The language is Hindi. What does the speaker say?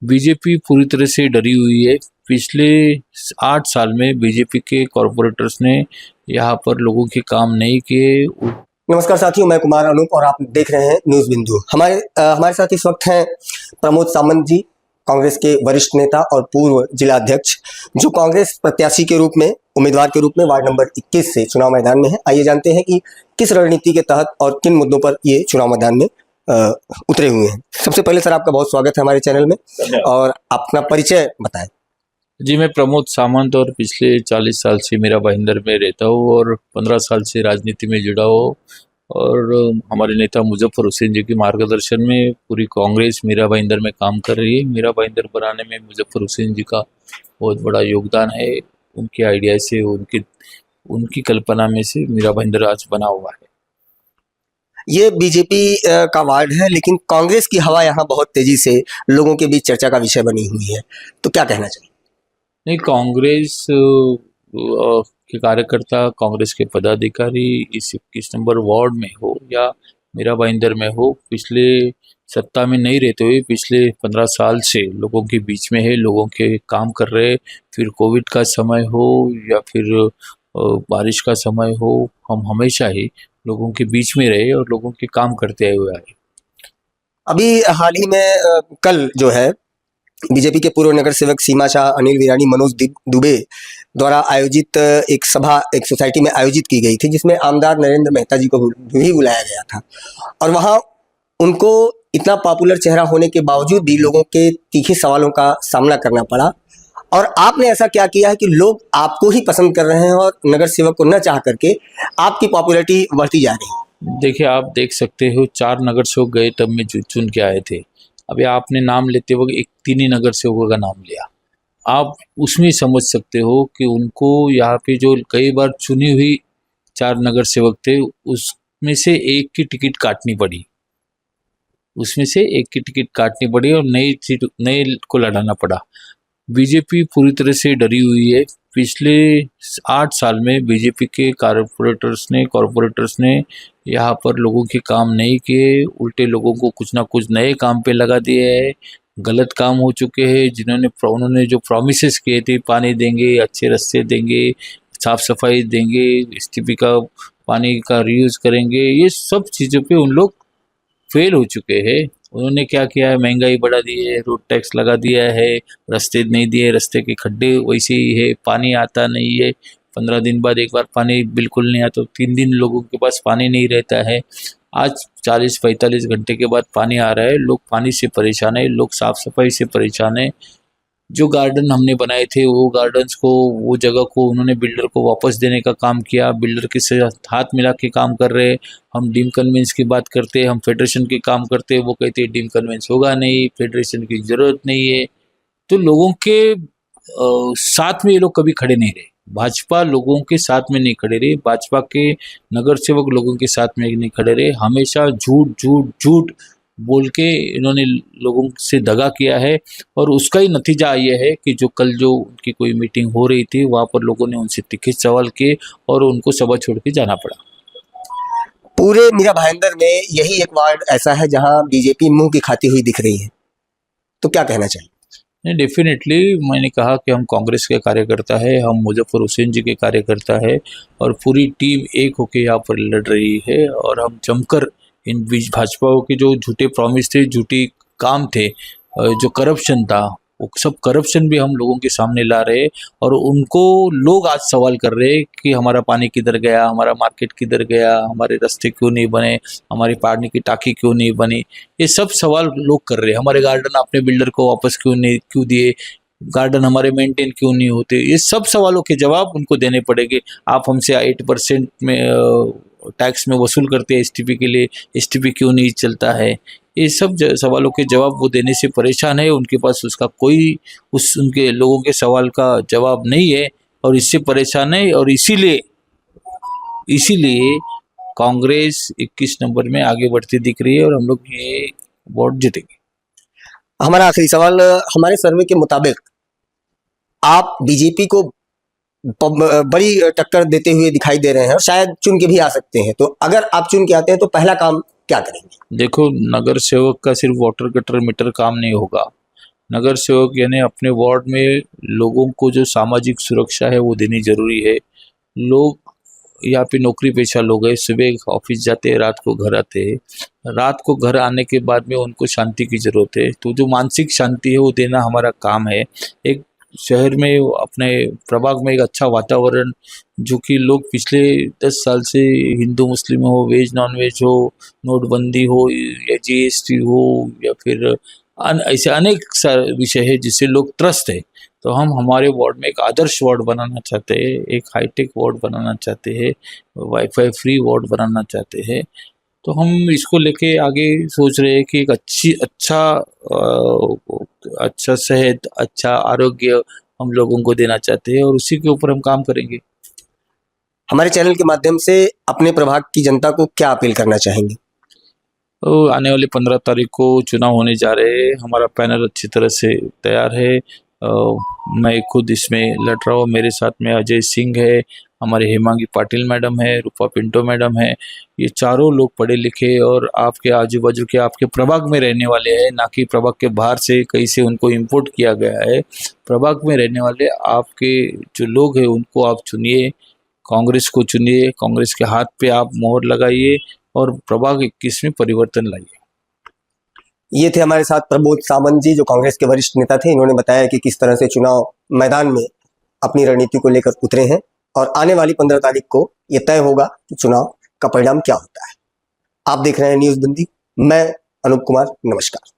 बीजेपी पूरी तरह से डरी हुई है। पिछले 8 साल में बीजेपी के कॉरपोरेटर्स ने यहाँ पर लोगों के काम नहीं किए। नमस्कार साथियों, मैं कुमार अनूप और आप देख रहे हैं न्यूज बिंदु। हमारे साथ इस वक्त हैं प्रमोद सामंत जी, कांग्रेस के वरिष्ठ नेता और पूर्व जिला अध्यक्ष, जो कांग्रेस प्रत्याशी के रूप में, उम्मीदवार के रूप में वार्ड नंबर 21 से चुनाव मैदान में है। आइए जानते हैं कि किस रणनीति के तहत और किन मुद्दों पर ये चुनाव मैदान में उतरे हुए हैं। सबसे पहले सर, आपका बहुत स्वागत है हमारे चैनल में, और अपना परिचय बताएं। जी, मैं प्रमोद सामंत और पिछले 40 साल से मीरा भाईंदर में रहता हूँ और 15 साल से राजनीति में जुड़ा हूँ। और हमारे नेता मुजफ्फर हुसैन जी के मार्गदर्शन में पूरी कांग्रेस मीरा भाईंदर में काम कर रही है। मीरा भाईंदर बनाने में मुजफ्फर हुसैन जी का बहुत बड़ा योगदान है। उनके आइडिया से, उनकी कल्पना में से मीरा भाईंदर आज बना हुआ है। ये बीजेपी का वार्ड है, लेकिन कांग्रेस की हवा यहाँ बहुत तेजी से लोगों के बीच चर्चा का विषय बनी हुई है, तो क्या कहना चाहिए? नहीं, कांग्रेस के कार्यकर्ता, कांग्रेस के पदाधिकारी इस 21 नंबर वार्ड में हो या मीरा भाईंदर में हो, पिछले सत्ता में नहीं रहते हुए पिछले 15 साल से लोगों के बीच में है, लोगों के काम कर रहे। फिर कोविड का समय हो या फिर बारिश का समय हो, हम हमेशा ही लोगों के बीच में रहे और लोगों के काम करते आए हुए आए। अभी हाल ही में कल जो है बीजेपी के पूर्व नगर सेवक सीमा शाह, अनिल वीरानी, मनोज दुबे द्वारा आयोजित एक सभा एक सोसाइटी में आयोजित की गई थी, जिसमें आमदार नरेंद्र मेहता जी को भी बुलाया गया था। और वहाँ उनको इतना पॉपुलर चेहरा होने के बावजूद भी लोगों के तीखे सवालों का सामना करना पड़ा। और आपने ऐसा क्या किया है कि लोग आपको ही पसंद कर रहे हैं और नगर सेवक को न चाह करके आपकी पॉपुलैरिटी बढ़ती जा रही है? देखिए, आप देख सकते हो 4 नगर सेवक गए तब में चुन के आए थे। अभी आपने नाम लेते वक्त एक 3 ही नगर सेवकों का नाम लिया। आप उसमें समझ सकते हो कि उनको यहाँ पे जो कई बार चुनी हुई 4 नगर सेवक थे, उसमें से एक की टिकट काटनी पड़ी, और नए को लड़ाना पड़ा। बीजेपी पूरी तरह से डरी हुई है। पिछले 8 साल में बीजेपी के कॉरपोरेटर्स ने यहाँ पर लोगों के काम नहीं किए, उल्टे लोगों को कुछ ना कुछ नए काम पे लगा दिए है। गलत काम हो चुके हैं। उन्होंने जो प्रॉमिसेस किए थे, पानी देंगे, अच्छे रास्ते देंगे, साफ सफाई देंगे, एसटीपी का पानी का रीयूज करेंगे, ये सब चीज़ों पे उन लोग फेल हो चुके हैं। उन्होंने क्या किया है, महंगाई बढ़ा दी है, रोड टैक्स लगा दिया है, रास्ते नहीं दिए, रास्ते के खड्डे वैसे ही है, पानी आता नहीं है। 15 दिन बाद एक बार पानी बिल्कुल नहीं आता, 3 दिन लोगों के पास पानी नहीं रहता है। आज 40-45 घंटे के बाद पानी आ रहा है। लोग पानी से परेशान है, लोग साफ सफाई से परेशान है। जो गार्डन हमने बनाए थे, वो गार्डन्स को, वो जगह को उन्होंने बिल्डर को वापस देने का काम किया। बिल्डर के साथ हाथ मिला के काम कर रहे। हम डीम कन्वेंस की बात करते, हम फेडरेशन के काम करते, वो कहते हैं डीम कन्वेंस होगा नहीं, फेडरेशन की ज़रूरत नहीं है। तो लोगों के साथ में ये लोग कभी खड़े नहीं रहे। भाजपा लोगों के साथ में नहीं खड़े रहे, भाजपा के नगर सेवक लोगों के साथ में नहीं खड़े रहे। हमेशा झूठ बोल के इन्होंने लोगों से दगा किया है। और उसका ही नतीजा ये है कि जो उनकी कोई मीटिंग हो रही थी, वहाँ पर लोगों ने उनसे तीखे सवाल किए और उनको सभा छोड़ के जाना पड़ा। पूरे मीरा भाईंदर में यही एक वार्ड ऐसा है जहां बीजेपी मुंह की खाती हुई दिख रही है, तो क्या कहना चाहिए? नहीं, डेफिनेटली मैंने कहा कि हम कांग्रेस के कार्यकर्ता है, हम मुजफ्फर हुसैन जी के कार्यकर्ता है और पूरी टीम एक होकर यहाँ पर लड़ रही है। और हम जमकर इन बीच भाजपा के जो झूठे प्रॉमिस थे, झूठी काम थे, जो करप्शन था, वो सब करप्शन भी हम लोगों के सामने ला रहे। और उनको लोग आज सवाल कर रहे हैं कि हमारा पानी किधर गया, हमारा मार्केट किधर गया, हमारे रास्ते क्यों नहीं बने, हमारी पानी की टाँकी क्यों नहीं बनी। ये सब सवाल लोग कर रहे हैं। हमारे गार्डन आपने बिल्डर को वापस क्यों दिए, गार्डन हमारे मेंटेन क्यों नहीं होते। ये सब सवालों के जवाब उनको देने पड़ेंगे। आप हमसे 8% में टैक्स में वसूल करते हैं एसटीपी के लिए, एसटीपी क्यों नहीं चलता है। ये सब सवालों के जवाब वो देने से परेशान है। उनके पास उसका कोई उनके लोगों के सवाल का जवाब नहीं है और इससे परेशान है। और इसीलिए कांग्रेस 21 नंबर में आगे बढ़ती दिख रही है और हम लोग ये वोट जीतेंगे। हमारा आखिरी सवाल, हमारे सर्वे के मुताबिक आप बीजेपी को बड़ी टक्कर देते हुए दिखाई दे रहे हैं और शायद चुन के भी आ सकते हैं, तो अगर आप चुन के आते हैं तो पहला काम क्या करेंगे? देखो, नगर सेवक का सिर्फ वाटर गटर मीटर काम नहीं होगा। नगर सेवक यानी अपने वार्ड में लोगों को जो सामाजिक सुरक्षा है वो देनी जरूरी है। लोग यहाँ पे नौकरी पेशा लोग हैं, सुबह ऑफिस जाते हैं, रात को घर आते हैं। रात को घर आने के बाद में उनको शांति की ज़रूरत है, तो जो मानसिक शांति है वो देना हमारा काम है। एक शहर में अपने प्रभाग में एक अच्छा वातावरण, जो कि लोग पिछले 10 साल से हिंदू मुस्लिम हो, वेज नॉन वेज हो, नोटबंदी हो या जीएसटी हो या फिर ऐसे अनेक विषय है जिससे लोग त्रस्त है। तो हम हमारे वार्ड में एक आदर्श वार्ड बनाना चाहते हैं, एक हाईटेक वार्ड बनाना चाहते हैं, वाईफाई फ्री वार्ड बनाना चाहते हैं। तो हम इसको लेके आगे सोच रहे हैं कि एक अच्छा सेहत, अच्छा आरोग्य हम लोगों को देना चाहते हैं और उसी के ऊपर हम काम करेंगे। हमारे चैनल के माध्यम से अपने प्रभाग की जनता को क्या अपील करना चाहेंगे? तो आने वाली 15 तारीख को चुनाव होने जा रहे हैं। हमारा पैनल अच्छी तरह से तैयार है। मैं खुद इसमें लड़ रहा हूँ। मेरे साथ में अजय सिंह है, हमारे हेमांगी पाटिल मैडम है, रूपा पिंटो मैडम है। ये चारों लोग पढ़े लिखे और आपके आजू बाजू के आपके प्रभाग में रहने वाले हैं, ना कि प्रभाग के बाहर से कहीं से उनको इम्पोर्ट किया गया है। प्रभाग में रहने वाले आपके जो लोग हैं उनको आप चुनिए, कांग्रेस को चुनिए, कांग्रेस के हाथ पे आप मोहर लगाइए और प्रभाग 21 में परिवर्तन लाइए। ये थे हमारे साथ प्रबोध सामंत जी, जो कांग्रेस के वरिष्ठ नेता थे। इन्होंने बताया कि किस तरह से चुनाव मैदान में अपनी रणनीति को लेकर उतरे हैं और आने वाली 15 तारीख को ये तय होगा कि चुनाव का परिणाम क्या होता है। आप देख रहे हैं न्यूज़ बंदी। मैं अनूप कुमार, नमस्कार।